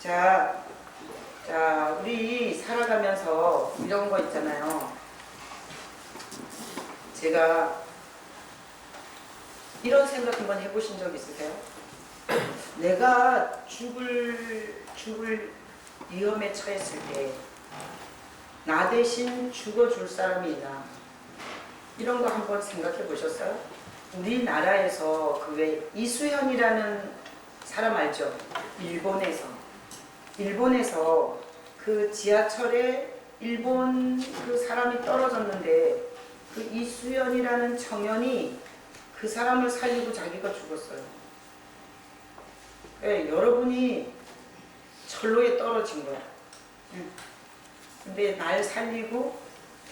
자, 우리 살아가면서 이런 거 있잖아요. 제가 이런 생각 한번 해보신 적 있으세요? 내가 죽을 위험에 처했을 때 나 대신 죽어줄 사람이 있나? 이런 거 한번 생각해 보셨어요? 우리나라에서 그 왜 이수현이라는 사람 알죠? 일본에서 그 지하철에 일본 그 사람이 떨어졌는데 그 이수연이라는 청년이 그 사람을 살리고 자기가 죽었어요. 네, 여러분이 철로에 떨어진 거야. 근데 날 살리고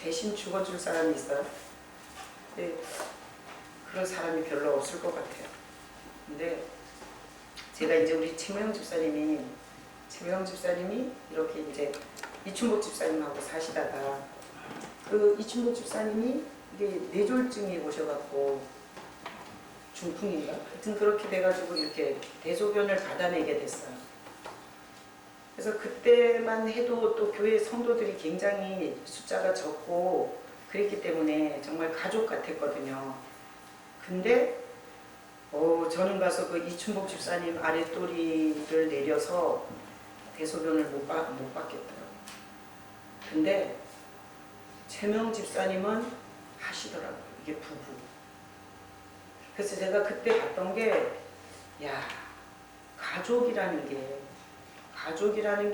대신 죽어줄 사람이 있어요. 네, 그런 사람이 별로 없을 것 같아요. 근데 제가 이제 우리 최무영 집사님이 이렇게 이제 이춘복 집사님하고 사시다가 그 이춘복 집사님이 이게 뇌졸중이 오셔갖고 중풍인가? 하여튼 그렇게 돼가지고 이렇게 대소변을 받아내게 됐어요. 그래서 그때만 해도 또 교회 성도들이 굉장히 숫자가 적고 그랬기 때문에 정말 가족 같았거든요. 근데 저는 가서 그 이춘복 집사님 아랫도리를 내려서 대소변을 못 받겠더라고요. 근데 최명 집사님은 하시더라고요. 이게 부부. 그래서 제가 그때 봤던 게, 야, 가족이라는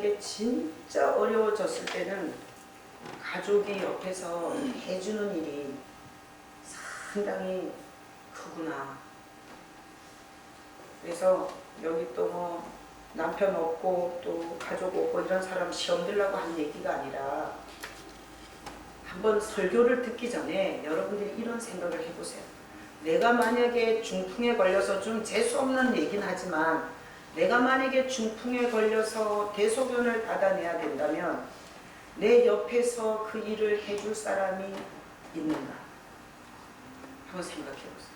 게 진짜 어려워졌을 때는 가족이 옆에서 해주는 일이 상당히 크구나. 그래서 여기 또 뭐 남편 없고 또 가족 없고 이런 사람 시험 들라고 한 얘기가 아니라 한번 설교를 듣기 전에 여러분들이 이런 생각을 해보세요. 내가 만약에 중풍에 걸려서 좀 재수없는 얘기는 하지만 내가 만약에 중풍에 걸려서 대소변을 받아내야 된다면 내 옆에서 그 일을 해줄 사람이 있는가? 한번 생각해 보세요.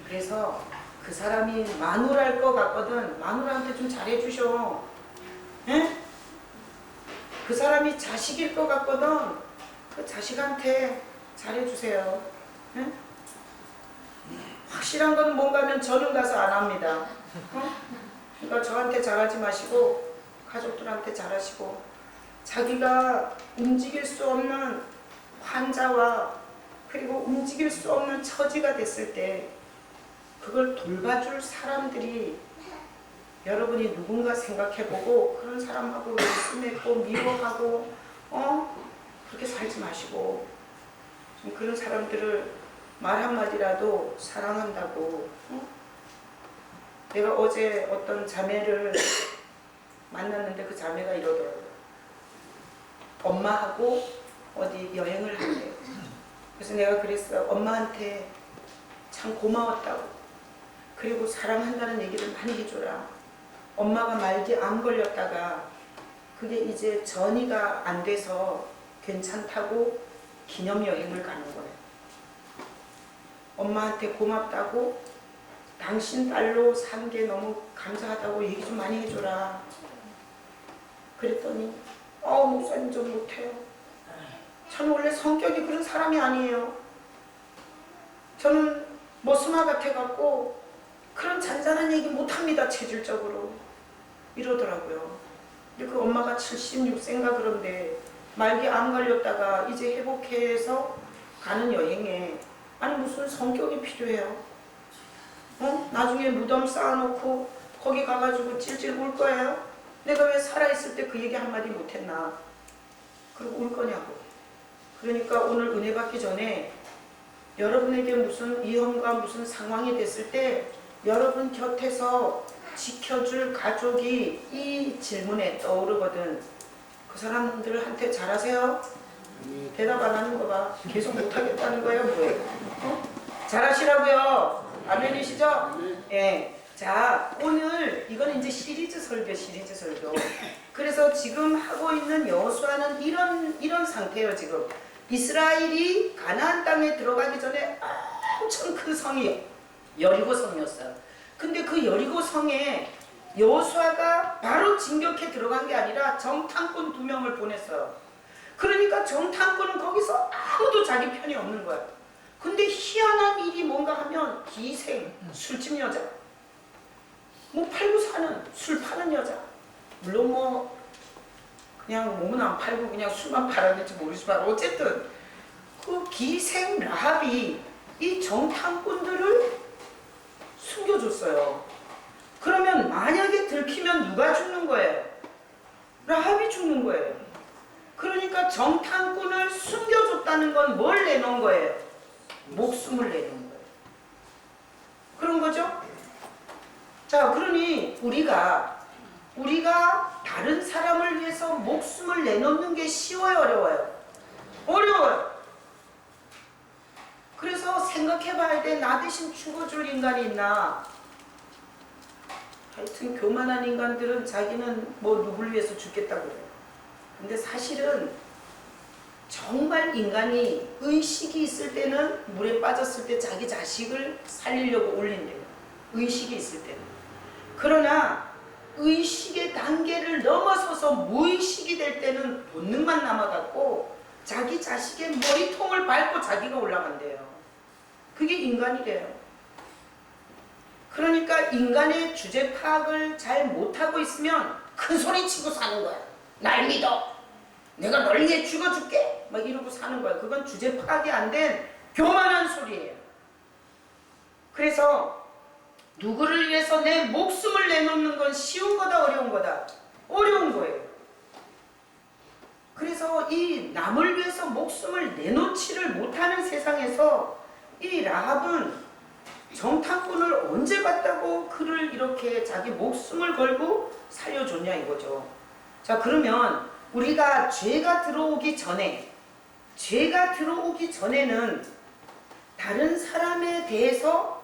그래서 그 사람이 마누라일 것 같거든. 마누라한테 좀 잘해주셔. 에? 그 사람이 자식일 것 같거든. 그 자식한테 잘해주세요. 에? 확실한 건 뭔가면 저는 가서 안 합니다. 그러니까 저한테 잘하지 마시고 가족들한테 잘하시고 자기가 움직일 수 없는 환자와 그리고 움직일 수 없는 처지가 됐을 때 그걸 돌봐줄 사람들이 여러분이 누군가 생각해보고 그런 사람하고 말씀했고 미워하고 그렇게 살지 마시고 좀 그런 사람들을 말 한마디라도 사랑한다고. 내가 어제 어떤 자매를 만났는데 그 자매가 이러더라고요. 엄마하고 어디 여행을 한대요. 그래서 내가 그랬어요. 엄마한테 참 고마웠다고. 그리고 사랑한다는 얘기를 많이 해줘라. 엄마가 말기 암 걸렸다가 그게 이제 전이가 안 돼서 괜찮다고 기념여행을 가는 거예요. 엄마한테 고맙다고 당신 딸로 산 게 너무 감사하다고 얘기 좀 많이 해줘라. 그랬더니 목사님 좀 못해요. 저는 원래 성격이 그런 사람이 아니에요. 저는 머스마 같아갖고 그런 잔잔한 얘기 못합니다. 체질적으로. 이러더라고요. 근데 그 엄마가 76세인가 그런데 말기 암 걸렸다가 이제 회복해서 가는 여행에 아니 무슨 성격이 필요해요? 나중에 무덤 쌓아놓고 거기 가가지고 찔찔 울 거예요? 내가 왜 살아있을 때 그 얘기 한마디 못했나? 그리고 울 거냐고. 그러니까 오늘 은혜 받기 전에 여러분에게 무슨 위험과 무슨 상황이 됐을 때 여러분 곁에서 지켜줄 가족이 이 질문에 떠오르거든. 그 사람들한테 잘하세요? 대답 안 하는 거 봐. 계속 못하겠다는 거예요, 뭐예요? 잘하시라고요. 아멘이시죠? 예. 자, 오늘 이건 이제 시리즈 설교. 그래서 지금 하고 있는 여호수아는 이런 상태예요, 지금. 이스라엘이 가나안 땅에 들어가기 전에 엄청 큰 성이 여리고 성이었어요. 근데 그 여리고 성에 여호수아가 바로 진격해 들어간 게 아니라 정탐꾼 2명을 보냈어요. 그러니까 정탐꾼은 거기서 아무도 자기 편이 없는 거야. 근데 희한한 일이 뭔가 하면 기생, 술집 여자, 뭐 팔고 사는, 술 파는 여자, 물론 뭐 그냥 몸은 안 팔고 그냥 술만 팔았는지 모르지만 어쨌든 그 기생 라합이 이 정탐꾼들을 숨겨줬어요. 그러면 만약에 들키면 누가 죽는 거예요? 라합이 죽는 거예요. 그러니까 정탐꾼을 숨겨줬다는 건 뭘 내놓은 거예요? 목숨을 내놓은 거예요. 그런 거죠? 자, 그러니 우리가 다른 사람을 위해서 목숨을 내놓는 게 쉬워요, 어려워요? 어려워요. 그래서 생각해 봐야 돼. 나 대신 죽어줄 인간이 있나? 하여튼 교만한 인간들은 자기는 뭐 누굴 위해서 죽겠다고 그래요. 근데 사실은 정말 인간이 의식이 있을 때는 물에 빠졌을 때 자기 자식을 살리려고 올린대요. 의식이 있을 때는. 그러나 의식의 단계를 넘어서서 무의식이 될 때는 본능만 남아갖고 자기 자식의 머리통을 밟고 자기가 올라간대요. 그게 인간이래요. 그러니까 인간의 주제 파악을 잘 못하고 있으면 큰 소리 치고 사는 거야. 날 믿어. 내가 널 위해 죽어줄게. 막 이러고 사는 거야. 그건 주제 파악이 안 된 교만한 소리예요. 그래서 누구를 위해서 내 목숨을 내놓는 건 쉬운 거다, 어려운 거다? 어려운 거예요. 그래서 이 남을 위해서 목숨을 내놓지를 못하는 세상에서 이 라합은 정탐꾼을 언제 봤다고 그를 이렇게 자기 목숨을 걸고 살려줬냐 이거죠. 자, 그러면 우리가 죄가 들어오기 전에는 다른 사람에 대해서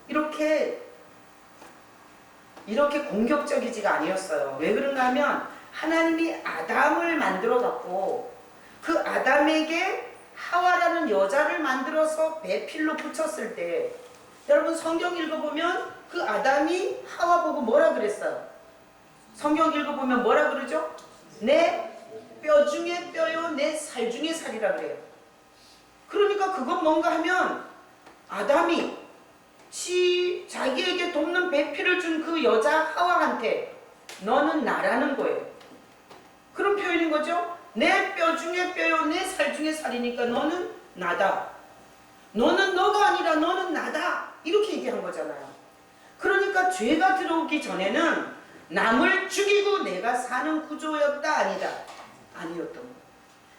이렇게 공격적이지가 아니었어요. 왜 그런가 하면 하나님이 아담을 만들어 갖고 그 아담에게 하와라는 여자를 만들어서 배필로 붙였을 때, 여러분 성경 읽어보면 그 아담이 하와 보고 뭐라 그랬어요? 성경 읽어보면 뭐라 그러죠? 내 뼈 중에 뼈요 내 살 중에 살이라 그래요. 그러니까 그건 뭔가 하면 아담이 자기에게 돕는 배필을 준 그 여자 하와한테 너는 나라는 거예요. 그런 표현인 거죠. 내 뼈 중에 뼈요 내 살 중에 살이니까 너는 나다. 너는 너가 아니라 너는 나다. 이렇게 얘기한 거잖아요. 그러니까 죄가 들어오기 전에는 남을 죽이고 내가 사는 구조였다, 아니다? 아니었던 거예요.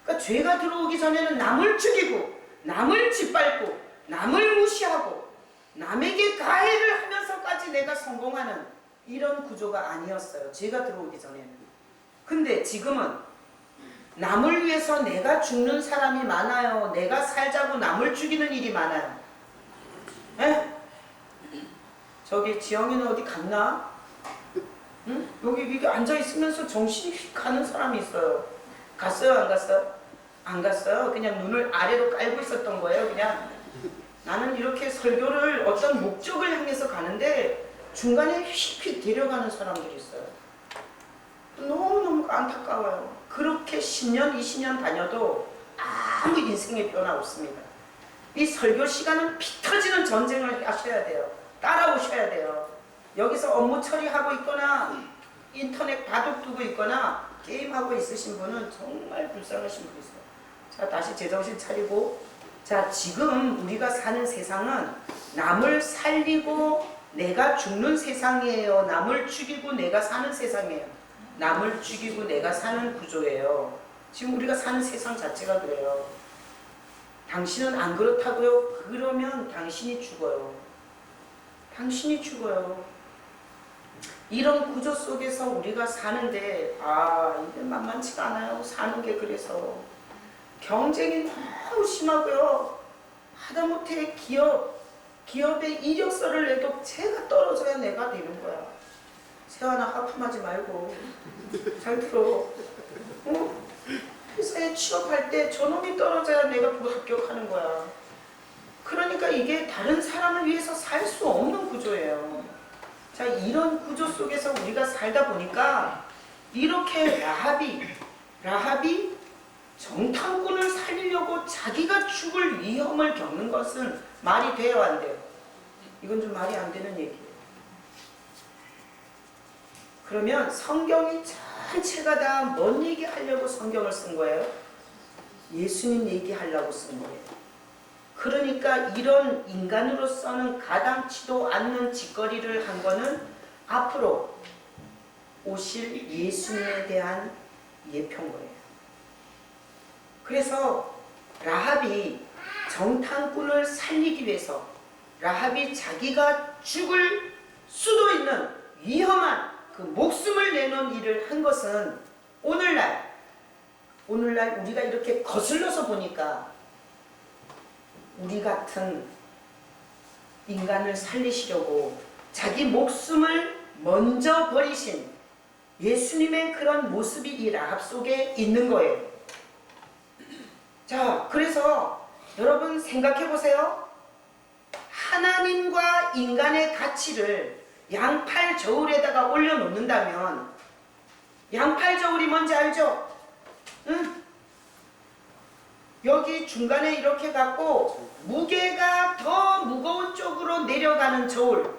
그러니까 죄가 들어오기 전에는 남을 죽이고 남을 짓밟고 남을 무시하고 남에게 가해를 하면서까지 내가 성공하는 이런 구조가 아니었어요. 죄가 들어오기 전에는. 근데 지금은 남을 위해서 내가 죽는 사람이 많아요. 내가 살자고 남을 죽이는 일이 많아요. 에? 저기 지영이는 어디 갔나? 응? 여기 앉아있으면서 정신이 휙 가는 사람이 있어요. 갔어요? 안 갔어요? 안 갔어요. 그냥 눈을 아래로 깔고 있었던 거예요. 그냥 나는 이렇게 설교를 어떤 목적을 향해서 가는데 중간에 휙휙 데려가는 사람들이 있어요. 너무너무 안타까워요. 그렇게 10년, 20년 다녀도 아무 인생의 변화 없습니다. 이 설교 시간은 피 터지는 전쟁을 하셔야 돼요. 따라오셔야 돼요. 여기서 업무 처리하고 있거나 인터넷 바둑 두고 있거나 게임하고 있으신 분은 정말 불쌍하신 분이세요. 자, 다시 제정신 차리고, 자, 지금 우리가 사는 세상은 남을 살리고 내가 죽는 세상이에요. 남을 죽이고 내가 사는 세상이에요. 남을 죽이고 내가 사는 구조예요. 지금 우리가 사는 세상 자체가 그래요. 당신은 안 그렇다고요? 그러면 당신이 죽어요. 당신이 죽어요. 이런 구조 속에서 우리가 사는데 이게 만만치가 않아요. 사는 게. 그래서 경쟁이 너무 심하고요. 하다못해 기업의 이력서를 내도 쟤가 떨어져야 내가 되는 거야. 세환아, 하품하지 말고 잘 들어. 회사에 취업할 때 저놈이 떨어져야 내가 합격하는 거야. 그러니까 이게 다른 사람을 위해서 살 수 없는 구조예요. 자, 이런 구조 속에서 우리가 살다 보니까 이렇게 라합이 정탐꾼을 살리려고 자기가 죽을 위험을 겪는 것은 말이 돼요, 안 돼요? 이건 좀 말이 안 되는 얘기예요. 그러면 성경이 전체가 다 뭔 얘기하려고 성경을 쓴 거예요? 예수님 얘기하려고 쓴 거예요. 그러니까 이런 인간으로서는 가당치도 않는 짓거리를 한 거는 앞으로 오실 예수님에 대한 예표인 거예요. 그래서 라합이 정탐꾼을 살리기 위해서 라합이 자기가 죽을 수도 있는 위험한 그 목숨을 내놓은 일을 한 것은 오늘날 우리가 이렇게 거슬러서 보니까 우리 같은 인간을 살리시려고 자기 목숨을 먼저 버리신 예수님의 그런 모습이 이 라합 속에 있는 거예요. 자, 그래서 여러분 생각해 보세요. 하나님과 인간의 가치를 양팔 저울에다가 올려놓는다면, 양팔 저울이 뭔지 알죠? 응? 여기 중간에 이렇게 갖고 무게가 더 무거운 쪽으로 내려가는 저울,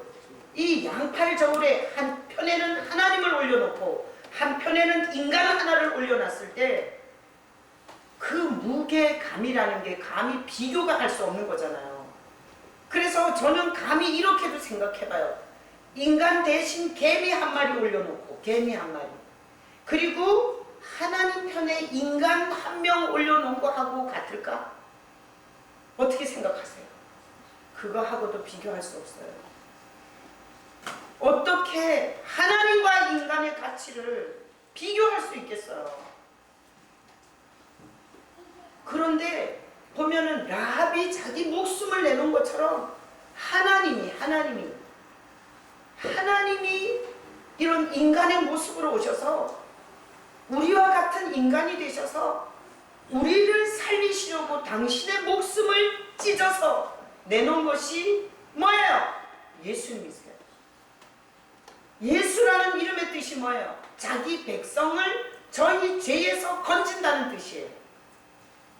이 양팔 저울에 한편에는 하나님을 올려놓고 한편에는 인간 하나를 올려놨을 때 그 무게감이라는 게 감히 비교가 할 수 없는 거잖아요. 그래서 저는 감히 이렇게도 생각해봐요. 인간 대신 개미 한 마리 올려놓고, 개미 한 마리, 그리고 하나님 편에 인간 한 명 올려놓은 거하고 같을까? 어떻게 생각하세요? 그거하고도 비교할 수 없어요. 어떻게 하나님과 인간의 가치를 비교할 수 있겠어요? 그런데 보면은 라합이 자기 목숨을 내놓은 것처럼 하나님이 이런 인간의 모습으로 오셔서 우리와 같은 인간이 되셔서 우리를 살리시려고 당신의 목숨을 찢어서 내놓은 것이 뭐예요? 예수님이세요. 예수라는 이름의 뜻이 뭐예요? 자기 백성을 저희 죄에서 건진다는 뜻이에요.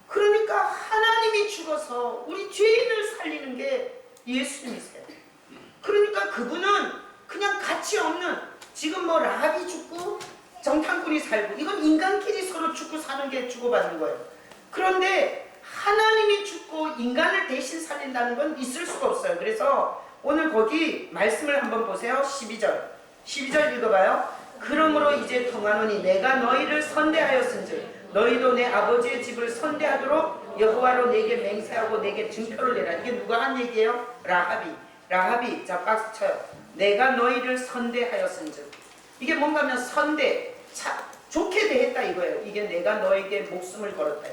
그러니까 하나님이 죽어서 우리 죄인을 살리는 게 예수님이세요. 그러니까 그분은 그냥 가치 없는, 지금 뭐 라합이 죽고 정탐꾼이 살고, 이건 인간끼리 서로 죽고 사는 게 주고받는 거예요. 그런데 하나님이 죽고 인간을 대신 살린다는 건 있을 수가 없어요. 그래서 오늘 거기 말씀을 한번 보세요. 12절 읽어봐요. 그러므로 이제 통하노니 내가 너희를 선대하였은즉 너희도 내 아버지의 집을 선대하도록 여호와로 내게 맹세하고 내게 증표를 내라. 이게 누가 한 얘기예요? 라합이. 자, 박수 쳐요. 내가 너희를 선대하였은즉, 이게 뭔가 하면 선대, 좋게 대했다 이거예요. 이게 내가 너에게 목숨을 걸었다.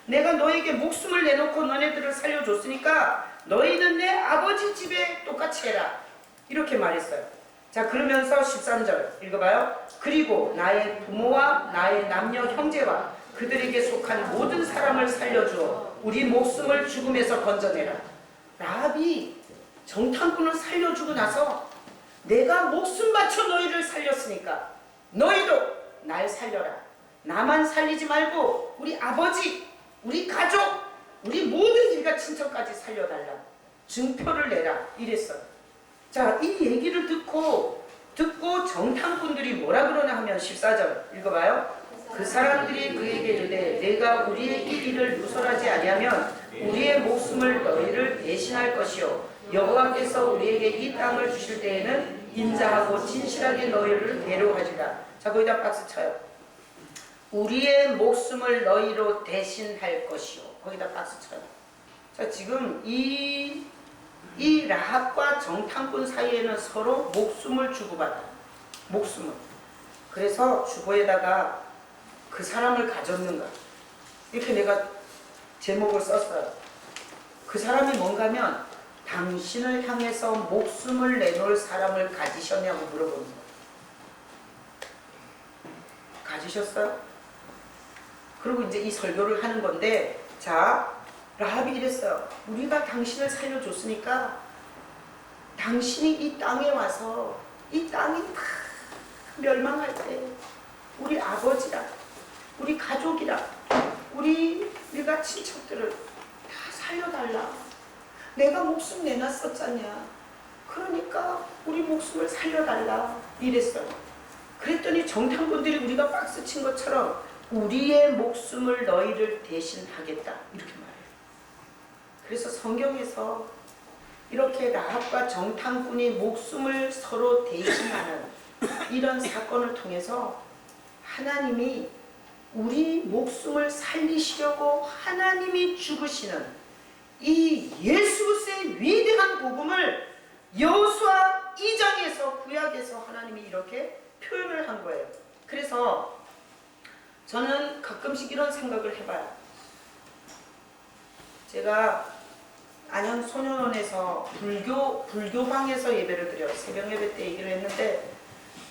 내가 너에게 목숨을 내놓고 너네들을 살려줬으니까 너희는 내 아버지 집에 똑같이 해라, 이렇게 말했어요. 자, 그러면서 13절 읽어봐요. 그리고 나의 부모와 나의 남녀 형제와 그들에게 속한 모든 사람을 살려주어 우리 목숨을 죽음에서 건져내라. 라합이 정탐꾼을 살려주고 나서 내가 목숨 바쳐 너희를 살렸으니까 너희도 날 살려라. 나만 살리지 말고 우리 아버지, 우리 가족, 우리 모든 일가 친척까지 살려달라. 증표를 내라. 이랬어요. 자, 이 얘기를 듣고 정탐꾼들이 뭐라 그러나 하면 14절 읽어봐요. 그 사람들이 그에게 이르되 내가 우리의 이 일을 누설하지 아니하면 우리의 목숨을 너희를 대신할 것이요 여호와께서 우리에게 이 땅을 주실 때에는 인자하고 진실하게 너희를 대로하리라. 자, 거기다 박수 쳐요. 우리의 목숨을 너희로 대신할 것이요. 거기다 박수 쳐요. 자, 지금 이 라합과 정탐꾼 사이에는 서로 목숨을 주고받아요. 목숨을. 그래서 주보에다가 그 사람을 가졌는가, 이렇게 내가 제목을 썼어요. 그 사람이 뭔가 하면 당신을 향해서 목숨을 내놓을 사람을 가지셨냐고 물어보는 거예요. 가지셨어요? 그리고 이제 이 설교를 하는 건데, 자, 라합이 이랬어요. 우리가 당신을 살려줬으니까 당신이 이 땅에 와서 이 땅이 다 멸망할 때 우리 아버지랑 우리 가족이랑 우리 일가 친척들을 다 살려달라. 내가 목숨 내놨었잖냐. 그러니까 우리 목숨을 살려달라 이랬어요. 그랬더니 정탐꾼들이 우리가 박스 친 것처럼 우리의 목숨을 너희를 대신하겠다 이렇게 말해요. 그래서 성경에서 이렇게 라합과 정탐꾼이 목숨을 서로 대신하는 이런 사건을 통해서 하나님이 우리 목숨을 살리시려고 하나님이 죽으시는 이 예수 그리스도의 위대한 복음을 여호수아 2장에서 구약에서 하나님이 이렇게 표현을 한 거예요. 그래서 저는 가끔씩 이런 생각을 해봐요. 제가 안양 소년원에서 불교방에서 예배를 드려요. 새벽 예배 때 얘기를 했는데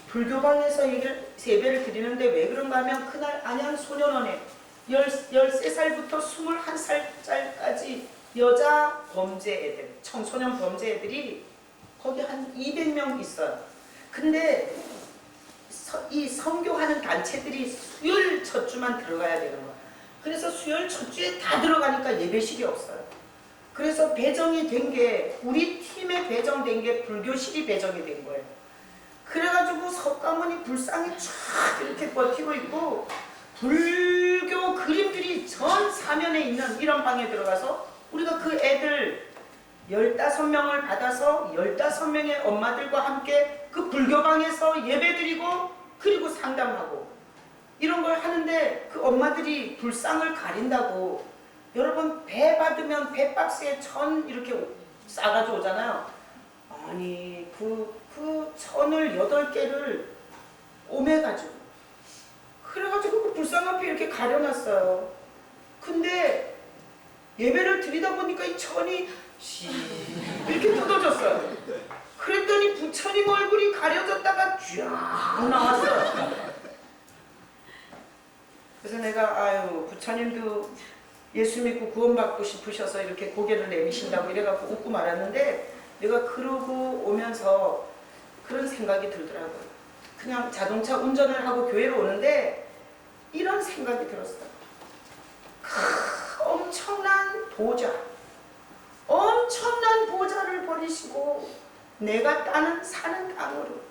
불교방에서 예배를 드리는데 왜 그런가 하면 그날 안양 소년원에 13살부터 21살까지 여자 범죄 애들, 청소년 범죄 애들이 거기 한 200명 있어요. 근데 이 선교하는 단체들이 수요일 첫 주만 들어가야 되는 거야. 그래서 수요일 첫 주에 다 들어가니까 예배실이 없어요. 그래서 배정이 된 게 우리 팀에 배정된 게 불교실이 배정이 된 거예요. 그래가지고 석가모니 불상이 쫙 이렇게 버티고 있고 불교 그림들이 전 사면에 있는 이런 방에 들어가서 우리가 그 애들 15명을 받아서 15명의 엄마들과 함께 그 불교방에서 예배드리고 그리고 상담하고 이런 걸 하는데 그 엄마들이 불상을 가린다고 여러분 배 받으면 배 박스에 천 이렇게 싸가지고 오잖아요. 아니 그 천을 8개를 오매가지고 그래가지고 그 불상 앞에 이렇게 가려놨어요. 근데 예배를 드리다 보니까 이 천이 이렇게 뜯어졌어요. 그랬더니 부처님 얼굴이 가려졌다가 쫙 나왔어요. 그래서 내가 아유 부처님도 예수 믿고 구원받고 싶으셔서 이렇게 고개를 내미신다고 이래갖고 웃고 말았는데 내가 그러고 오면서 그런 생각이 들더라고요. 그냥 자동차 운전을 하고 교회로 오는데 이런 생각이 들었어요. 엄청난 보좌, 엄청난 보좌를 버리시고 내가 사는 땅으로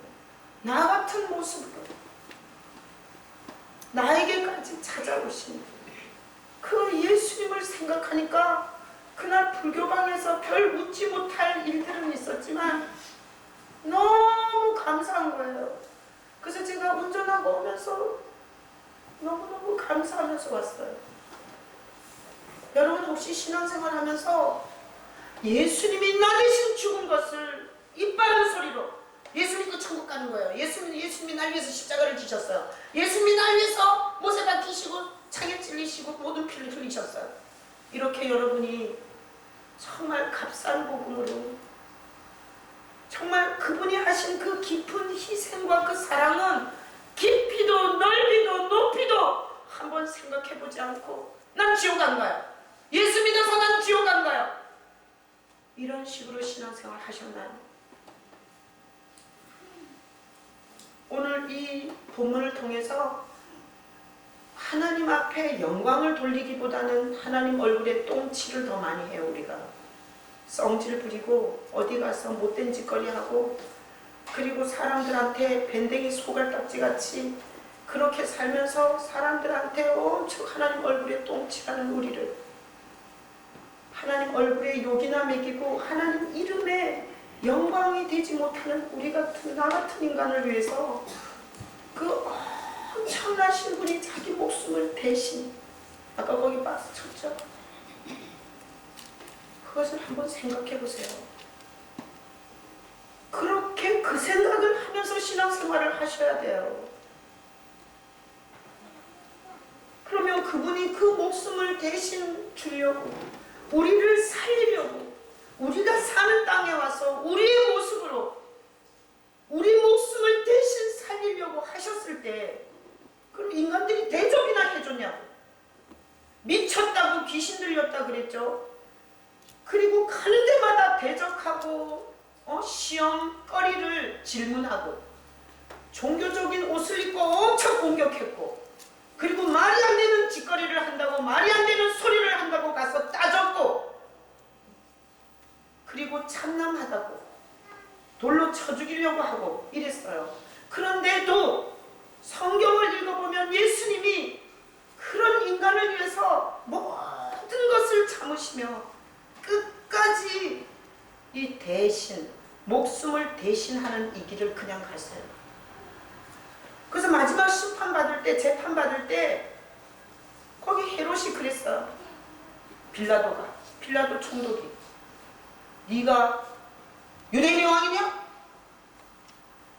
나 같은 모습으로 나에게까지 찾아오신 그 예수님을 생각하니까 그날 불교방에서 별 웃지 못할 일들은 있었지만 너무 감사한 거예요. 그래서 제가 운전하고 오면서 너무너무 감사하면서 왔어요. 여러분 혹시 신앙생활 하면서 예수님이 나 대신 죽은 것을 이빠른 소리로 예수 믿고 천국 가는 거예요. 예수님이 날 위해서 십자가를 지셨어요. 예수님이 날 위해서 못에 박히시고 창에 찔리시고 모든 피를 흘리셨어요. 이렇게 여러분이 정말 값싼 복음으로 정말 그분이 하신 그 깊은 희생과 그 사랑은 깊이도 넓이도 높이도 한번 생각해보지 않고 난 지옥 안 가요. 예수 믿어서 난 지옥 안 가요. 이런 식으로 신앙생활 하셨나요? 오늘 이 본문을 통해서 하나님 앞에 영광을 돌리기보다는 하나님 얼굴에 똥칠을 더 많이 해요. 우리가 썽질 부리고 어디 가서 못된 짓거리 하고 그리고 사람들한테 밴댕이 소갈딱지같이 그렇게 살면서 사람들한테 엄청 하나님 얼굴에 똥칠하는 우리를 하나님 얼굴에 욕이나 먹이고 하나님 이름에 영광이 되지 못하는 우리 같은 나 같은 인간을 위해서 그 엄청나신 분이 자기 목숨을 대신 아까 거기 박스 쳤죠? 그것을 한번 생각해 보세요. 그렇게 그 생각을 하면서 신앙생활을 하셔야 돼요. 그러면 그분이 그 목숨을 대신 주려고 우리를 살리려고 우리가 사는 땅에 와서 우리의 모습으로 우리 목숨을 대신 살리려고 하셨을 때 그럼 인간들이 대접이나 해줬냐고 미쳤다고 귀신 들렸다 그랬죠. 그리고 가는 데마다 대적하고 시험거리를 질문하고 종교적인 옷을 입고 엄청 공격했고, 그리고 말이 안 되는 짓거리를 한다고, 말이 안 되는 소리를 한다고 가서 따졌고, 그리고 참남하다고 돌로 쳐 죽이려고 하고 이랬어요. 그런데도 성경을 읽어보면 예수님이 그런 인간을 위해서 모든 것을 참으시며 끝까지 이 대신, 목숨을 대신하는 이 길을 그냥 갔어요. 그래서 마지막 심판받을 때, 재판받을 때 거기 헤롯이 그랬어요. 빌라도 총독이, 네가 유대인의 왕이냐?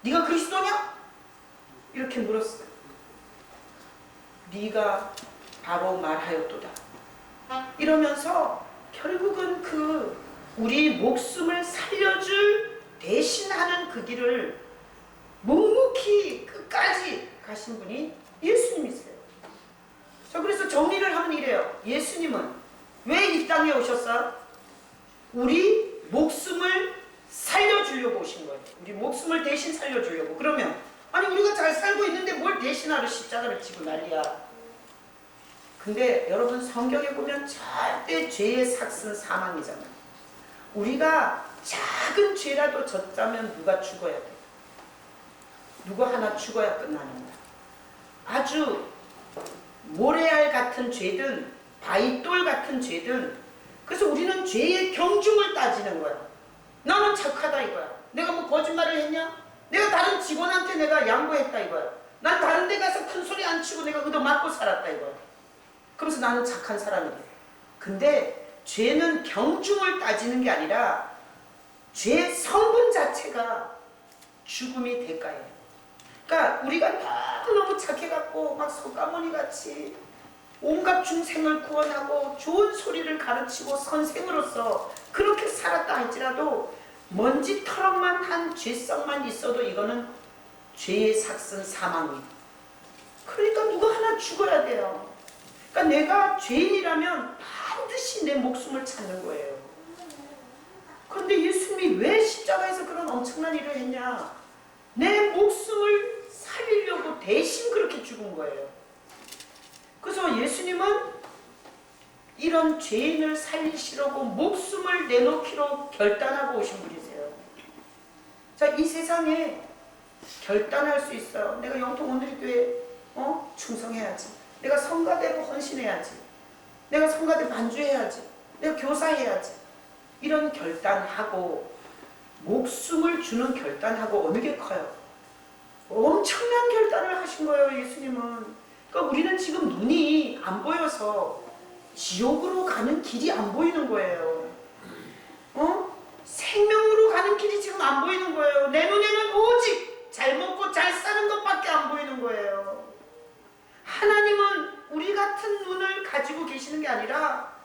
네가 그리스도냐? 이렇게 물었어요. 네가 바로 말하였도다. 이러면서 결국은 그 우리 목숨을 살려줄 대신하는 그 길을 묵묵히 끝까지 가신 분이 예수님이세요. 자, 그래서 정리를 하면 이래요. 예수님은 왜 이 땅에 오셨어요? 우리 목숨을 살려주려고 오신 거예요. 우리 목숨을 대신 살려주려고. 그러면 아니 우리가 잘 살고 있는데 뭘 대신하러 십자가를 지고 난리야. 근데 여러분 성경에 보면 절대 죄의 삭은 사망이잖아요. 우리가 작은 죄라도 졌다면 누가 죽어야 돼. 누구 하나 죽어야 끝나는 거야. 아주 모래알 같은 죄든 바위돌 같은 죄든, 그래서 우리는 죄의 경중을 따지는 거야. 나는 착하다 이거야. 내가 뭐 거짓말을 했냐? 내가 다른 직원한테 내가 양보했다 이거야. 난 다른 데 가서 큰 소리 안 치고 내가 그도 맞고 살았다 이거야. 그래서 나는 착한 사람이래. 근데 죄는 경중을 따지는 게 아니라 죄 성분 자체가 죽음이 대가예요. 그러니까 우리가 너무 착해갖고 막 석가모니 같이 온갖 중생을 구원하고 좋은 소리를 가르치고 선생으로서 그렇게 살았다 할지라도 먼지털만 한 죄성만 있어도 이거는 죄의 삭은 사망이에요. 그러니까 누가 하나 죽어야 돼요. 그러니까 내가 죄인이라면 반드시 내 목숨을 찾는 거예요. 그런데 예수님이 왜 십자가에서 그런 엄청난 일을 했냐? 내 목숨을 살리려고 대신 그렇게 죽은 거예요. 그래서 예수님은 이런 죄인을 살리시려고 목숨을 내놓기로 결단하고 오신 분이세요. 자, 이 세상에 결단할 수 있어요. 내가 영통 온누리교회 충성해야지. 내가 성가대로 헌신해야지. 내가 성가대 반주해야지. 내가 교사해야지. 이런 결단하고 목숨을 주는 결단하고 어느 게 커요? 엄청난 결단을 하신 거예요, 예수님은. 그러니까 우리는 지금 눈이 안 보여서 지옥으로 가는 길이 안 보이는 거예요. 생명으로 가는 길이 지금 안 보이는 거예요. 내 눈에는 오직 잘 먹고 잘 사는 것밖에 안 보이는 거예요. 하나님은 우리 같은 눈을 가지고 계시는 게 아니라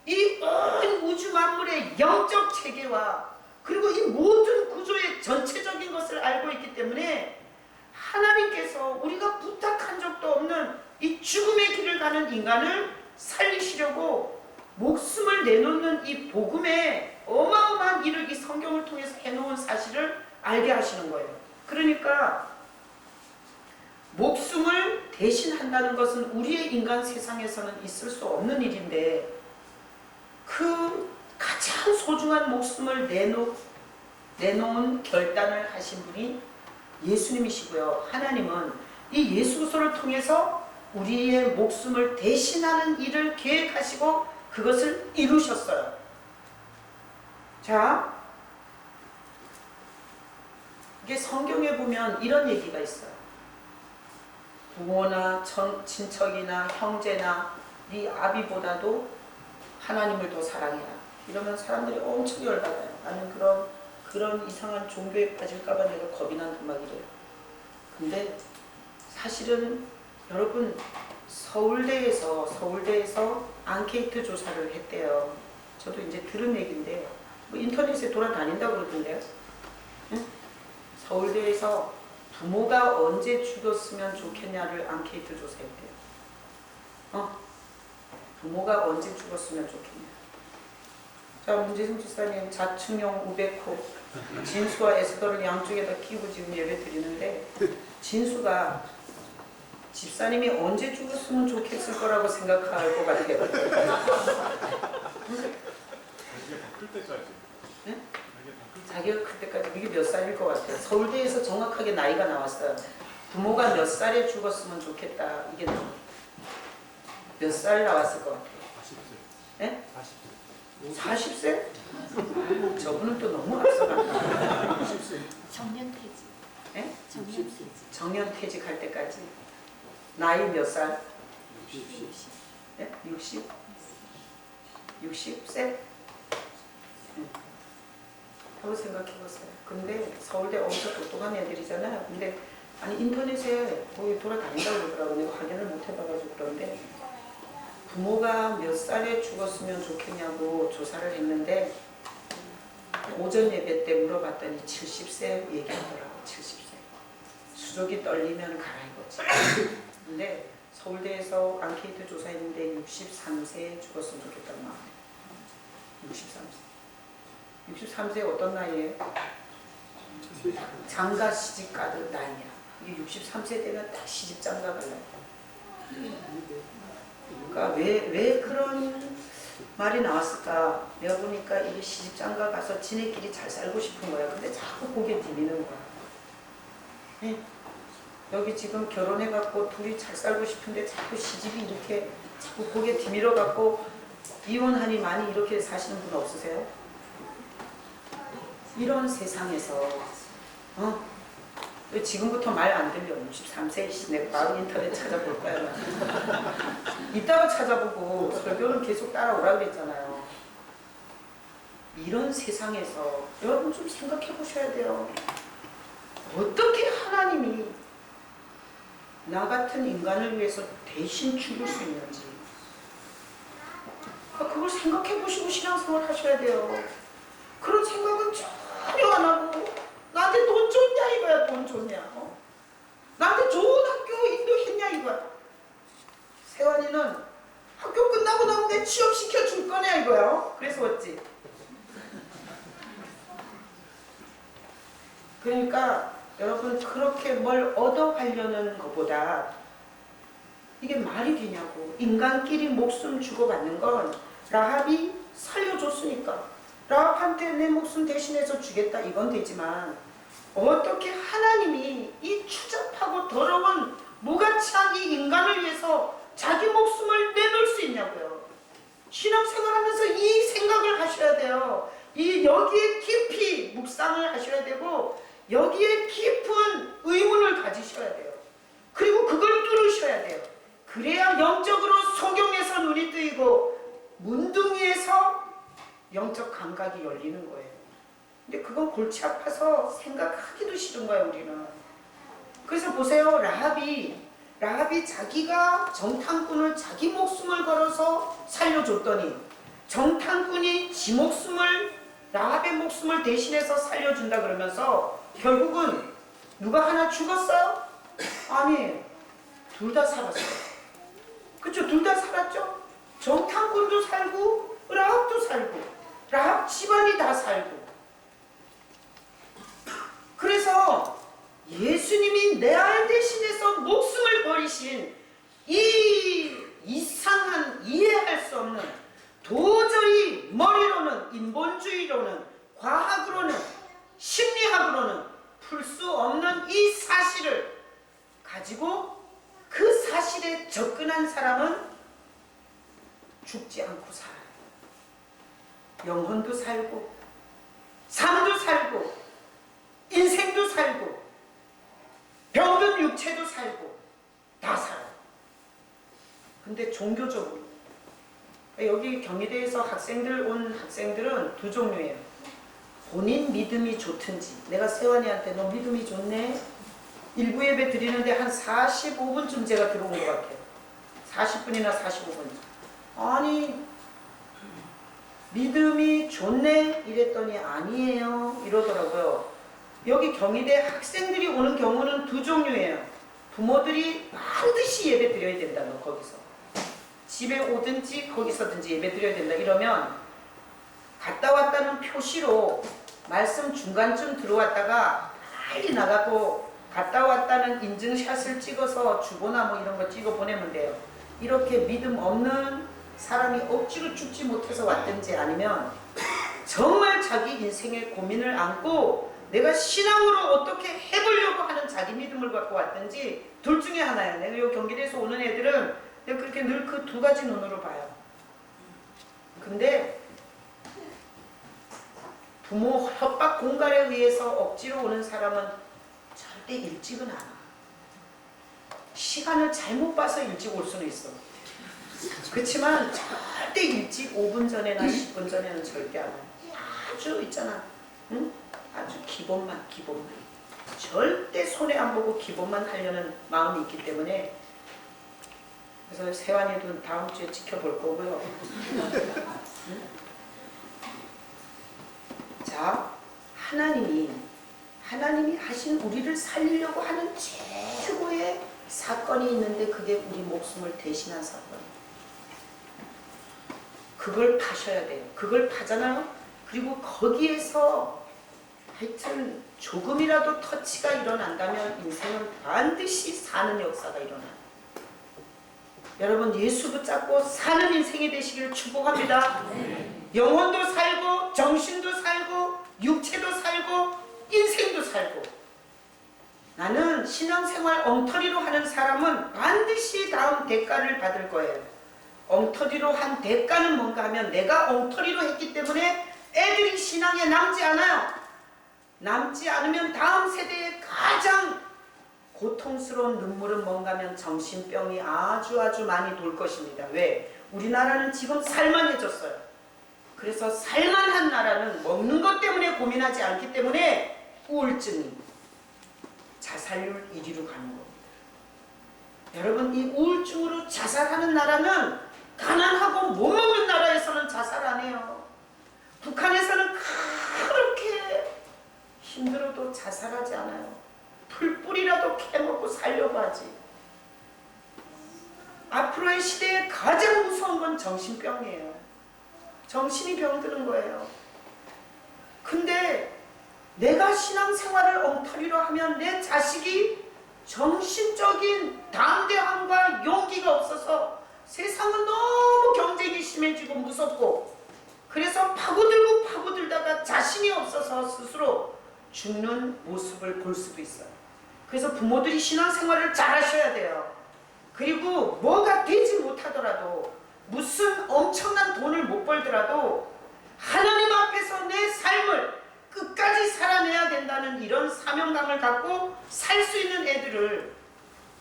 이 온 우주 만물의 영적 체계와 그리고 이 모든 구조의 전체적인 것을 알고 있기 때문에 하나님께서 우리가 부탁한 적도 없는 이 죽음의 길을 가는 인간을 살리시려고 목숨을 내놓는 이 복음의 어마어마한 일을 이 성경을 통해서 해놓은 사실을 알게 하시는 거예요. 그러니까 목숨을 대신한다는 것은 우리의 인간 세상에서는 있을 수 없는 일인데, 그 가장 소중한 목숨을 내놓은 결단을 하신 분이 예수님이시고요. 하나님은 이 예수 그리스도를 통해서 우리의 목숨을 대신하는 일을 계획하시고 그것을 이루셨어요. 자, 이게 성경에 보면 이런 얘기가 있어요. 부모나 친척이나 형제나 네 아비보다도 하나님을 더 사랑해라. 이러면 사람들이 엄청 열받아요. 나는 그런 이상한 종교에 빠질까봐 내가 겁이 난단 말이래요. 근데 사실은 여러분, 서울대에서 앙케이트 조사를 했대요. 저도 이제 들은 얘기인데 뭐 인터넷에 돌아다닌다고 그러던데요. 응? 서울대에서 부모가 언제 죽었으면 좋겠냐를 앙케이트 조사했대요. 부모가 언제 죽었으면 좋겠냐. 자, 문재승 집사님 자충용 우베코 진수와 에스더를 양쪽에다 끼고 지금 예배 드리는데, 진수가 집사님이 언제 죽었으면 좋겠을 거라고 생각할 것 같아요. 자기가 다클 때까지. 네? 자기가 자기가 그때까지 이게 몇 살일 것 같아요. 서울대에서 정확하게 나이가 나왔어요. 부모가 몇 살에 죽었으면 좋겠다. 이게 몇 살 나왔을 것 같아요. 40세. 네? 40세. 40세? 저분은 또 너무 앞서간다. 60세. 정년퇴직. 네? 정년퇴직. 정년퇴직할 때까지. 나이 몇 살? 60. 네? 60? 60세? 하고 생각해보세요. 근데 서울대 엄청 똑똑한 애들이잖아요. 근데 아니 인터넷에 거기 돌아다닌다고 그러더라고. 내가 확인을 못 해봐가지고 그런데 부모가 몇 살에 죽었으면 좋겠냐고 조사를 했는데 오전 예배 때 물어봤더니 70세 얘기하더라고. 70세. 수족이 떨리면 가라 이거지. 근데 서울대에서 앙케이트 조사했는데 63세에 죽었으면 좋겠다는 마음. 63세. 63세 어떤 나이에? 장가 시집 가던 나이야. 이게 63세 되면 딱 시집 장가 갈라. 그러니까 왜 그런 말이 나왔을까? 내가 보니까 이게 시집 장가 가서 지네끼리 잘 살고 싶은 거야. 근데 자꾸 고개 들리는 거야. 네? 여기 지금 결혼해갖고 둘이 잘 살고 싶은데 자꾸 시집이 이렇게 자꾸 고개 디밀어갖고 이혼하니 많이 이렇게 사시는 분 없으세요? 이런 세상에서 왜 지금부터 말 안 들려? 63세 내가 바로 인터넷 찾아볼 거야. 이따가 찾아보고 설교는 계속 따라오라 그랬잖아요. 이런 세상에서 여러분 좀 생각해 보셔야 돼요. 어떻게 하나님이 나 같은 인간을 위해서 대신 죽을 수 있는지 그걸 생각해 보시고 신앙생활 하셔야 돼요. 그런 생각은 전혀 안 하고 나한테 돈 줬냐 이거야. 돈 줬냐. 나한테 좋은 학교 인도했냐 이거야. 세환이는 학교 끝나고 나면 내 취업시켜 줄 거냐 이거야. 그래서 어찌. 그러니까 여러분 그렇게 뭘 얻어가려는 것보다 이게 말이 되냐고. 인간끼리 목숨 주고받는 건 라합이 살려줬으니까 라합한테 내 목숨 대신해서 주겠다 이건 되지만 어떻게 하나님이 이 추잡하고 더러운 무가치한 이 인간을 위해서 자기 목숨을 내놓을 수 있냐고요. 신앙생활하면서 이 생각을 하셔야 돼요. 여기에 깊이 묵상을 하셔야 되고 여기에 깊은 의문을 가지셔야 돼요. 그리고 그걸 뚫으셔야 돼요. 그래야 영적으로 소경에서 눈이 뜨이고 문둥이에서 영적 감각이 열리는 거예요. 근데 그건 골치 아파서 생각하기도 싫은 거예요, 우리는. 그래서 보세요. 라합이 자기가 정탐꾼을 자기 목숨을 걸어서 살려줬더니 정탐꾼이 지 목숨을 라합의 목숨을 대신해서 살려준다 그러면서 결국은 누가 하나 죽었어요? 아니, 둘 다 살았어요. 그쵸? 둘 다 살았죠? 정탐꾼도 살고 라합도 살고 라합 집안이 다 살고. 그래서 예수님이 내 알 대신해서 목숨을 버리신 이 이상한 이해할 수 없는 도저히 머리로는 인본주의로는 과학으로는 심리학으로는 풀 수 없는 이 사실을 가지고 그 사실에 접근한 사람은 죽지 않고 살아요. 영혼도 살고 삶도 살고 인생도 살고 병든 육체도 살고 다 살아요. 근데 종교적으로 여기 경희대에서 온 학생들은 두 종류예요. 본인 믿음이 좋든지 내가 세환이한테 너 믿음이 좋네? 일부 예배 드리는데 한 45분쯤 제가 들어온 것 같아요. 40분이나 45분. 아니 믿음이 좋네? 이랬더니 아니에요 이러더라고요. 여기 경희대 학생들이 오는 경우는 두 종류예요. 부모들이 반드시 예배 드려야 된다. 너 거기서 집에 오든지 거기서든지 예배 드려야 된다. 이러면 갔다 왔다는 표시로 말씀 중간쯤 들어왔다가 빨리 나가고 갔다 왔다는 인증샷을 찍어서 주보나 뭐 이런 거 찍어 보내면 돼요. 이렇게 믿음 없는 사람이 억지로 죽지 못해서 왔든지 아니면 정말 자기 인생의 고민을 안고 내가 신앙으로 어떻게 해보려고 하는 자기 믿음을 갖고 왔든지 둘 중에 하나야. 내가 요 경기도에서 오는 애들은 내가 그렇게 늘 그 두 가지 눈으로 봐요. 근데 부모 협박 공갈에 의해서 억지로 오는 사람은 절대 일찍은 안 와. 시간을 잘못 봐서 일찍 올 수는 있어. 그렇지만 절대 일찍 5분 전에나 10분 전에는 절대 안 와. 아주 있잖아. 응? 아주 기본만. 절대 손해 안 보고 기본만 하려는 마음이 있기 때문에 그래서 세환이도 다음 주에 지켜볼 거고요. 응? 자, 하나님이 하신 우리를 살리려고 하는 최고의 사건이 있는데 그게 우리 목숨을 대신한 사건. 그걸 파셔야 돼요. 그걸 파잖아요. 그리고 거기에서 하여튼 조금이라도 터치가 일어난다면 인생은 반드시 사는 역사가 일어나요. 여러분 예수 붙잡고 사는 인생이 되시기를 축복합니다. 영혼도 살고 정신도 살고 육체도 살고 인생도 살고. 나는 신앙생활 엉터리로 하는 사람은 반드시 다음 대가를 받을 거예요. 엉터리로 한 대가는 뭔가 하면 내가 엉터리로 했기 때문에 애들이 신앙에 남지 않아요. 남지 않으면 다음 세대에 가장 고통스러운 눈물은 뭔가 하면 정신병이 아주 많이 돌 것입니다. 왜? 우리나라는 지금 살만해졌어요. 그래서 살만한 나라는 먹는 것 때문에 고민하지 않기 때문에 우울증이 자살률 1위로 가는 겁니다. 여러분 이 우울증으로 자살하는 나라는 가난하고 못 먹는 나라에서는 자살 안 해요. 북한에서는 그렇게 힘들어도 자살하지 않아요. 풀뿌리라도 캐먹고 살려고 하지. 앞으로의 시대에 가장 무서운 건 정신병이에요. 정신이 병드는 거예요. 근데 내가 신앙생활을 엉터리로 하면 내 자식이 정신적인 담대함과 용기가 없어서 세상은 너무 경쟁이 심해지고 무섭고 그래서 파고들다가 자신이 없어서 스스로 죽는 모습을 볼 수도 있어요. 그래서 부모들이 신앙생활을 잘 하셔야 돼요. 그리고 뭐가 되지 못하더라도 무슨 엄청난 돈을 못 벌더라도 하나님 앞에서 내 삶을 끝까지 살아내야 된다는 이런 사명감을 갖고 살 수 있는 애들을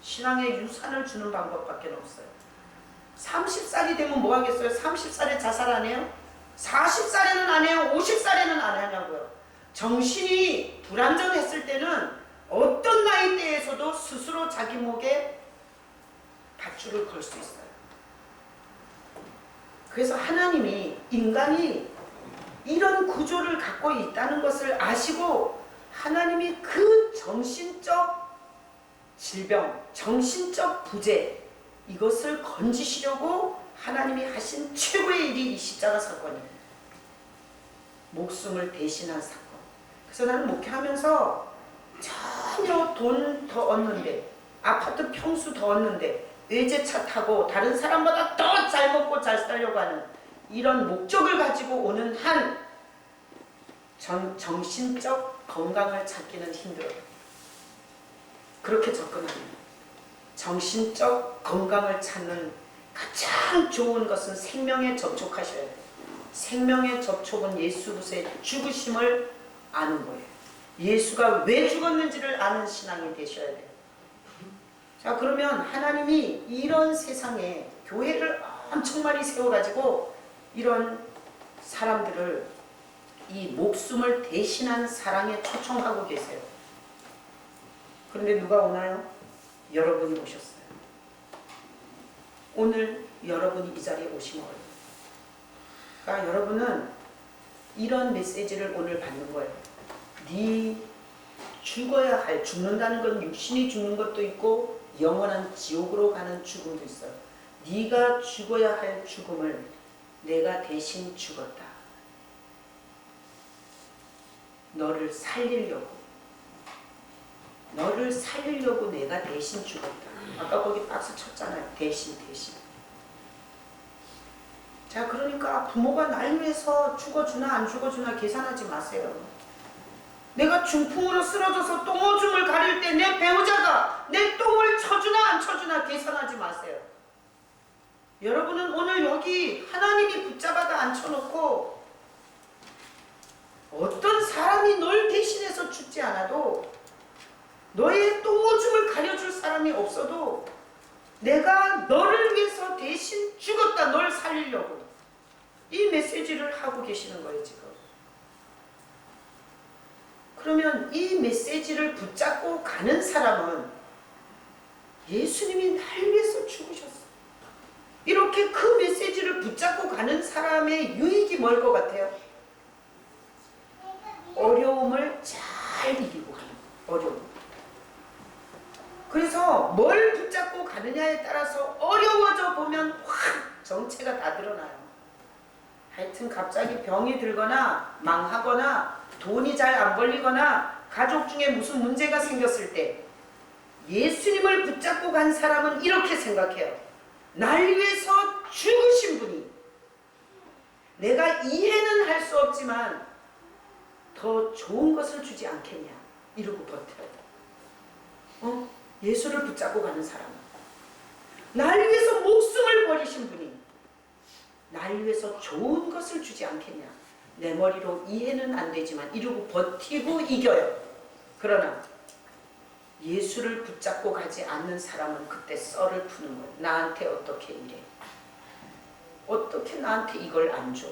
신앙의 유산을 주는 방법밖에 없어요. 30살이 되면 뭐 하겠어요? 30살에 자살 안 해요? 40살에는 안 해요? 50살에는 안 하냐고요. 정신이 불안정했을 때는 어떤 나이대에서도 스스로 자기 목에 밧줄을 걸 수 있어요. 그래서 하나님이 인간이 이런 구조를 갖고 있다는 것을 아시고 하나님이 그 정신적 질병, 정신적 부재 이것을 건지시려고 하나님이 하신 최고의 일이 이 십자가 사건이에요. 목숨을 대신한 사건. 그래서 나는 목회하면서 전혀 돈 더 얻는데 아파트 평수 더 얻는데 외제차 타고 다른 사람보다 더 잘 먹고 잘 살려고 하는 이런 목적을 가지고 오는 한 정신적 건강을 찾기는 힘들어요. 그렇게 접근합니다. 정신적 건강을 찾는 가장 좋은 것은 생명에 접촉하셔야 돼요. 생명의 접촉은 예수의 죽으심을 아는 거예요. 예수가 왜 죽었는지를 아는 신앙이 되셔야 돼요. 자, 그러면 하나님이 이런 세상에 교회를 엄청 많이 세워가지고 이런 사람들을 이 목숨을 대신한 사랑에 초청하고 계세요. 그런데 누가 오나요? 여러분이 오셨어요. 오늘 여러분이 이 자리에 오신 거예요. 그러니까 여러분은 이런 메시지를 오늘 받는 거예요. 네 죽어야 할, 죽는다는 건 육신이 죽는 것도 있고 영원한 지옥으로 가는 죽음도 있어요. 네가 죽어야 할 죽음을 내가 대신 죽었다. 너를 살리려고. 너를 살리려고 내가 대신 죽었다. 아까 거기 박스 쳤잖아요. 대신. 자, 그러니까 부모가 날 위해서 죽어주나 안 죽어주나 계산하지 마세요. 내가 중풍으로 쓰러져서 똥오줌을 가릴 때 내 배우자가 내 똥을 쳐주나 안 쳐주나 계산하지 마세요. 여러분은 오늘 여기 하나님이 붙잡아다 앉혀놓고 어떤 사람이 널 대신해서 죽지 않아도, 너의 똥오줌을 가려줄 사람이 없어도 내가 너를 위해서 대신 죽었다. 널 살리려고. 이 메시지를 하고 계시는 거예요 지금. 그러면 이 메시지를 붙잡고 가는 사람은 예수님이 날 위해서 죽으셨어. 이렇게 그 메시지를 붙잡고 가는 사람의 유익이 뭘 것 같아요? 어려움을 잘 이기고 가는 거예요. 어려움. 그래서 뭘 붙잡고 가느냐에 따라서 어려워져 보면 확 정체가 다 드러나요. 하여튼 갑자기 병이 들거나 망하거나 돈이 잘 안 벌리거나 가족 중에 무슨 문제가 생겼을 때 예수님을 붙잡고 간 사람은 이렇게 생각해요. 날 위해서 죽으신 분이 내가 이해는 할 수 없지만 더 좋은 것을 주지 않겠냐 이러고 버텨요. 예수를 붙잡고 가는 사람은 날 위해서 목숨을 버리신 분이 날 위해서 좋은 것을 주지 않겠냐. 내 머리로 이해는 안 되지만 이러고 버티고 이겨요. 그러나 예수를 붙잡고 가지 않는 사람은 그때 썰을 푸는 거예요. 나한테 어떻게 이래? 어떻게 나한테 이걸 안 줘?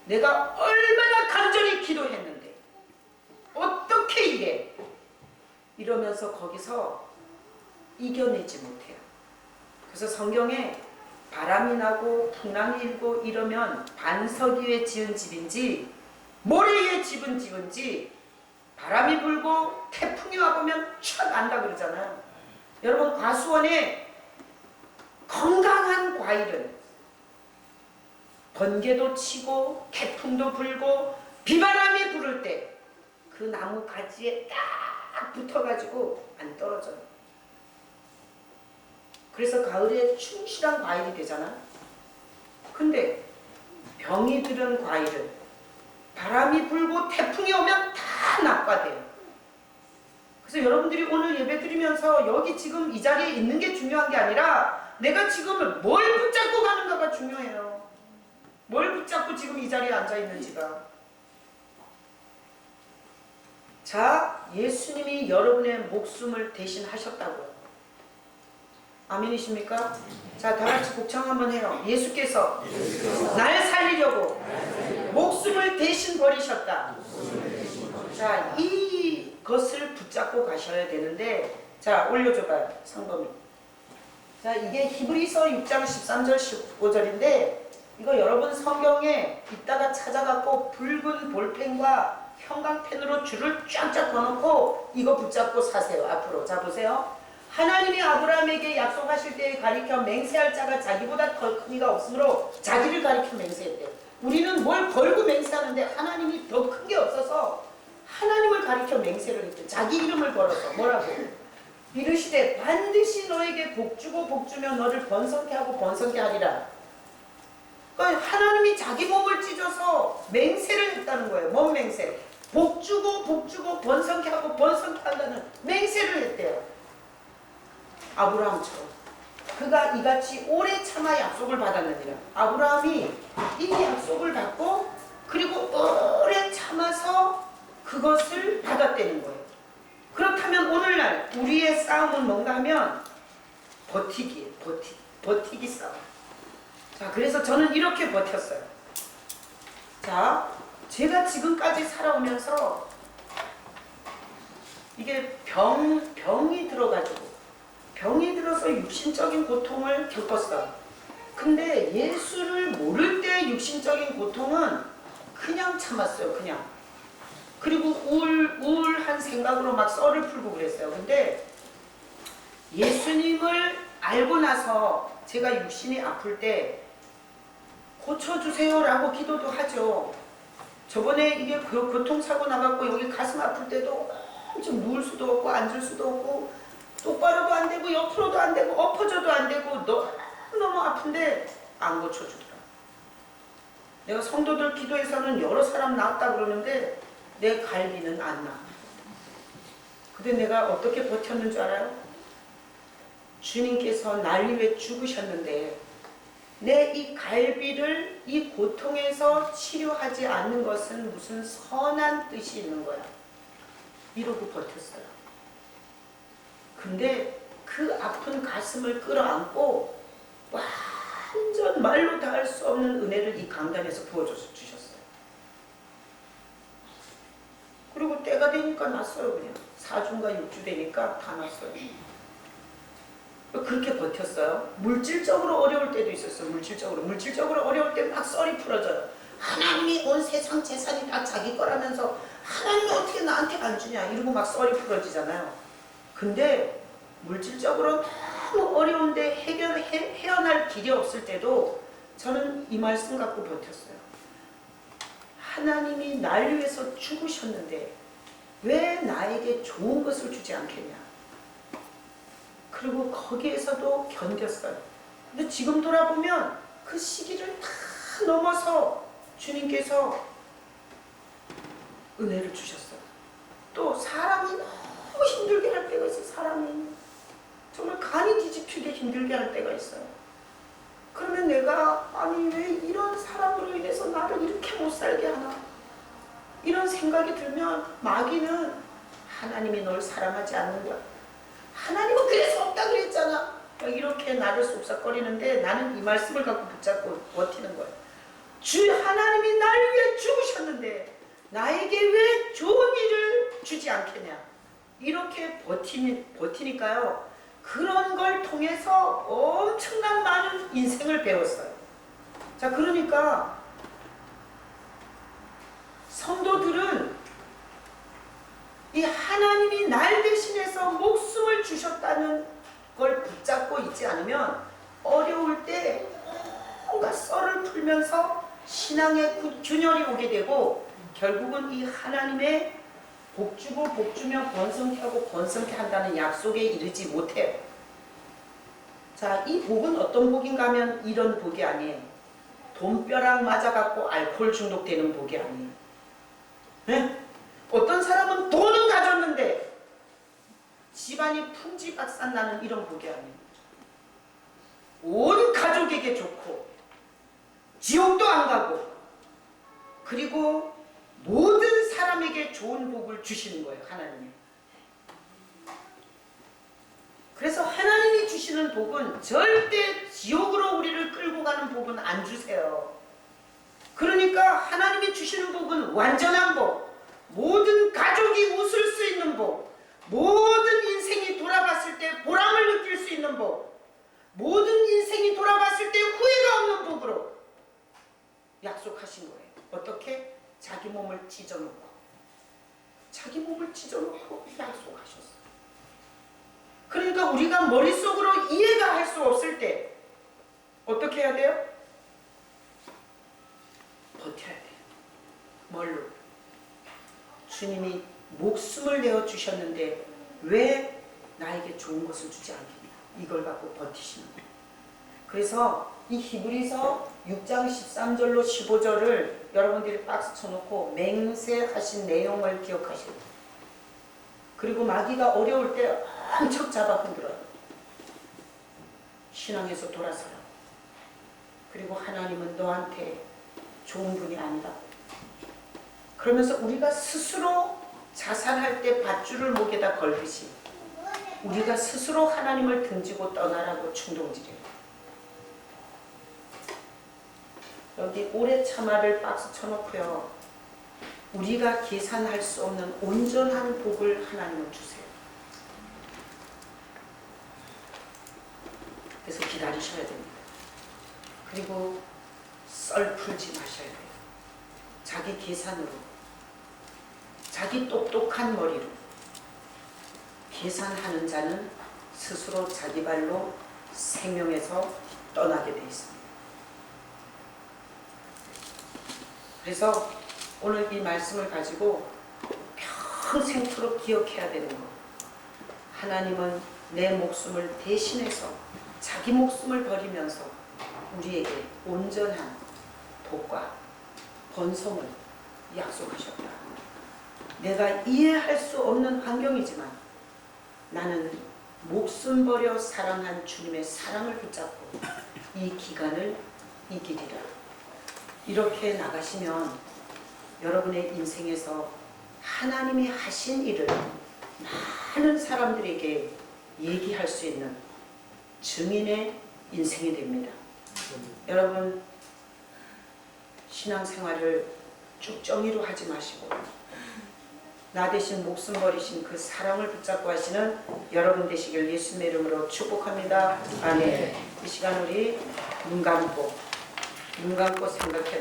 내가 얼마나 간절히 기도했는데 어떻게 이래? 이러면서 거기서 이겨내지 못해요. 그래서 성경에 바람이 나고 풍랑이 일고 이러면 반석 위에 지은 집인지 모래 위에 집은지 바람이 불고 태풍이 와보면 촥 안다 그러잖아요. 여러분, 과수원에 건강한 과일은 번개도 치고 태풍도 불고 비바람이 부를 때 그 나무 가지에 딱 붙어가지고 안 떨어져요. 그래서 가을에 충실한 과일이 되잖아. 근데 병이 들은 과일은 바람이 불고 태풍이 오면 다 낙과돼요. 그래서 여러분들이 오늘 예배 드리면서 여기 지금 이 자리에 있는 게 중요한 게 아니라 내가 지금 뭘 붙잡고 가는가가 중요해요. 뭘 붙잡고 지금 이 자리에 앉아 있는지가. 자, 예수님이 여러분의 목숨을 대신 하셨다고요. 아멘이십니까? 자, 다같이 복창 한번 해요. 예수께서 날 살리려고 목숨을 대신 버리셨다. 자, 이것을 붙잡고 가셔야 되는데, 자, 올려줘봐요. 상범이. 자, 이게 히브리서 6장 13절 15절인데 이거 여러분 성경에 이따가 찾아갖고 붉은 볼펜과 형광펜으로 줄을 쫙쫙 그어놓고 이거 붙잡고 사세요. 앞으로. 자, 보세요. 하나님이 아브라함에게 약속하실 때에 가리켜 맹세할 자가 자기보다 더 큰 이가 없으므로 자기를 가리켜 맹세했대요. 우리는 뭘 걸고 맹세하는데 하나님이 더 큰 게 없어서 하나님을 가리켜 맹세를 했대요. 자기 이름을 걸어서. 뭐라고? 이르시되 반드시 너에게 복주고 복주며 너를 번성케 하고 번성케 하리라. 그러니까 하나님이 자기 몸을 찢어서 맹세를 했다는 거예요. 뭔 맹세? 복주고 복주고 번성케 하고 번성케 한다는 맹세를 했대요. 아브라함처럼. 그가 이같이 오래 참아 약속을 받았느니라. 아브라함이 이 약속을 받고 그리고 오래 참아서 그것을 받았다는 거예요. 그렇다면 오늘날 우리의 싸움은 뭔가 하면 버티기예요. 버티기 싸움. 자, 그래서 저는 이렇게 버텼어요. 자, 제가 지금까지 살아오면서 이게 병이 들어서 육신적인 고통을 겪었어요. 근데 예수를 모를 때 육신적인 고통은 그냥 참았어요. 그냥. 그리고 우울한 생각으로 막 썰을 풀고 그랬어요. 근데 예수님을 알고 나서 제가 육신이 아플 때 고쳐주세요 라고 기도도 하죠. 저번에 이게 교통사고 나갖고 여기 가슴 아플 때도 엄청 누울 수도 없고 앉을 수도 없고 똑바로도 안 되고 옆으로도 안 되고 엎어져도 안 되고 너무 아픈데 안 고쳐주더라. 내가 성도들 기도에서는 여러 사람 나았다 그러는데 내 갈비는 안 나. 근데 내가 어떻게 버텼는 줄 알아요? 주님께서 날 위해 죽으셨는데 내 이 갈비를 이 고통에서 치료하지 않는 것은 무슨 선한 뜻이 있는 거야. 이러고 버텼어요. 근데 그 아픈 가슴을 끌어안고 완전 말로 다 할 수 없는 은혜를 이 강단에서 부어주셨어요. 그리고 때가 되니까 났어요. 그냥 4주인가 6주 되니까 다 났어요. 그렇게 버텼어요. 물질적으로 어려울 때도 있었어요. 물질적으로 어려울 때 막 썰이 풀어져요. 하나님이 온 세상 재산이 다 자기 거라면서 하나님이 어떻게 나한테 안 주냐 이러고 막 썰이 풀어지잖아요. 근데 물질적으로 너무 어려운데 헤어날 길이 없을 때도 저는 이 말씀 갖고 버텼어요. 하나님이 날 위해서 죽으셨는데 왜 나에게 좋은 것을 주지 않겠냐. 그리고 거기에서도 견뎠어요. 근데 지금 돌아보면 그 시기를 다 넘어서 주님께서 은혜를 주셨어요. 또 사람이 너무 힘들게 할 때가 있어요. 사람이 정말 간이 뒤집히게 힘들게 할 때가 있어요. 그러면 내가 아니 왜 이런 사람으로 인해서 나를 이렇게 못 살게 하나, 이런 생각이 들면 마귀는 하나님이 널 사랑하지 않는 거야. 하나님은 그래서 없다 그랬잖아. 이렇게 나를 속삭거리는데 나는 이 말씀을 갖고 붙잡고 버티는 거예요. 주 하나님이 날 위해 죽으셨는데 나에게 왜 좋은 일을 주지 않겠냐. 이렇게 버티니까요. 그런 걸 통해서 엄청난 많은 인생을 배웠어요. 자, 그러니까 성도들은 이 하나님이 날 대신해서 목숨을 주셨다는 걸 붙잡고 있지 않으면 어려울 때 뭔가 썰을 풀면서 신앙의 균열이 오게 되고 결국은 이 하나님의 복주고 복주며 번성케 하고 번성케 한다는 약속에 이르지 못해요. 자, 이 복은 어떤 복인가 하면 이런 복이 아니에요. 돈벼락 맞아갖고 알코올 중독되는 복이 아니에요. 네? 어떤 사람은 돈은 가졌는데 집안이 풍지박산나는 이런 복이 아니에요. 온 가족에게 좋고 지옥도 안 가고 그리고 모든 사람에게 좋은 복을 주시는 거예요. 하나님이. 그래서 하나님이 주시는 복은 절대 지옥으로 우리를 끌고 가는 복은 안 주세요. 그러니까 하나님이 주시는 복은 완전한 복, 모든 가족이 웃을 수 있는 복, 모든 인생이 돌아봤을 때 보람을 느낄 수 있는 복, 모든 인생이 돌아봤을 때 후회가 없는 복으로 약속하신 거예요. 어떻게? 자기 몸을 찢어놓고 약속하셨어요. 그러니까 우리가 머릿속으로 이해가 할 수 없을 때 어떻게 해야 돼요? 버텨야 돼요. 뭘로? 주님이 목숨을 내어주셨는데 왜 나에게 좋은 것을 주지 않겠냐. 이걸 갖고 버티시는 거예요. 그래서 이 히브리서 6장 13절로 15절을 여러분들이 박스 쳐놓고 맹세하신 내용을 기억하시고, 그리고 마귀가 어려울 때 엄청 잡아 흔들어요. 신앙에서 돌아서라. 그리고 하나님은 너한테 좋은 분이 아니다. 그러면서 우리가 스스로 자살할 때 밧줄을 목에다 걸듯이 우리가 스스로 하나님을 등지고 떠나라고 충동지려요. 여기 오래 참아를 박스 쳐놓고요. 우리가 계산할 수 없는 온전한 복을 하나님은 주세요. 그래서 기다리셔야 됩니다. 그리고 썰 풀지 마셔야 돼요. 자기 계산으로, 자기 똑똑한 머리로 계산하는 자는 스스로 자기 발로 생명에서 떠나게 돼 있습니다. 그래서 오늘 이 말씀을 가지고 평생토록 기억해야 되는 거. 하나님은 내 목숨을 대신해서 자기 목숨을 버리면서 우리에게 온전한 복과 번성을 약속하셨다. 내가 이해할 수 없는 환경이지만 나는 목숨 버려 사랑한 주님의 사랑을 붙잡고 이 기간을 이기리라. 이렇게 나가시면 여러분의 인생에서 하나님이 하신 일을 많은 사람들에게 얘기할 수 있는 증인의 인생이 됩니다. 여러분 신앙생활을 쭉정이로 하지 마시고 나 대신 목숨 버리신 그 사랑을 붙잡고 하시는 여러분 되시길 예수님의 이름으로 축복합니다. 아멘. 이 시간 우리 눈 감고 생각했던